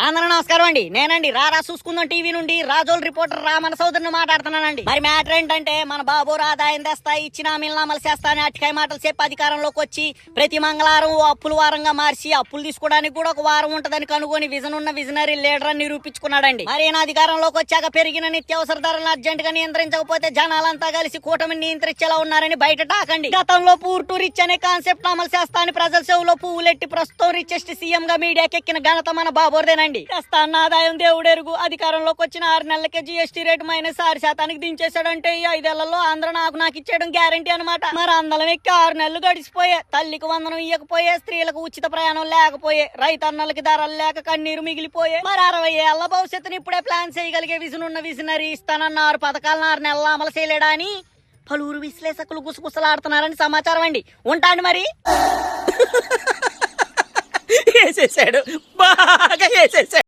అందరూ నమస్కారం అండి. నేనండి రారా చూసుకుందాం టీవీ నుండి రాజోల్ రిపోర్టర్ రామన సోదరుని మాట్లాడుతున్నానండి. మరి మ్యాటర్ ఏంటంటే మన బాబు ఆదాయం తెస్తా ఇచ్చిన అమలు చేస్తా అని అట్టికాయ మాటలు చెప్పి అధికారంలోకి వచ్చి ప్రతి మంగళవారం అప్పుల వారంగా మార్చి అప్పులు తీసుకోవడానికి కూడా ఒక వారం ఉంటదని కనుగొని విజన్ ఉన్న విజనరీ లీడర్ అని నిరూపించుకున్నాడండి. మరి ఈయన అధికారంలోకి వచ్చాక పెరిగిన నిత్యావసర ధరలను అర్జెంట్ గా నియంత్రించకపోతే జనాలంతా కలిసి కూటమిని నియంత్రించేలా ఉన్నారని బయట టాకండి. గతంలో పూర్ టు రిచ్ అనే కాన్సెప్ట్ అమలు చేస్తా అని ప్రజల చెవులో పువ్వులెట్టి ప్రస్తుతం రిచెస్ట్ సీఎం గా మీడియాకి ఎక్కిన ఘనత మన బాబోర్దేనండి. తెస్తాన్న ఆదాయం దేవుడెరుగు. అధికారంలోకి వచ్చిన 6 నెలలకే జీఎస్టీ రేటు -6% దించేశాడంటే ఈ 5 ఏళ్లలో ఆంధ్ర నాకు ఇచ్చేయడం గ్యారంటీ అనమాట. మరి అందలం ఎక్కి 6 నెలలు గడిచిపోయే, తల్లికి వందనం ఇయ్యకపోయే, స్త్రీలకు ఉచిత ప్రయాణం లేకపోయే, రైతన్నలకి ధరలు లేక కన్నీరు మిగిలిపోయే, మరి 60 ఏళ్ల భవిష్యత్తుని ఇప్పుడే ప్లాన్ చేయగలిగే విజన్ ఉన్న విజనరీ ఇస్తానన్న 6 పథకాలను 6 నెలలు అమలు చేయలేడా అని పలువురు విశ్లేషకులు గుసగుసలాడుతున్నారని సమాచారం అండి. ఉంటాండి మరి. వేసేసాడు, బాగా వేసేసాడు.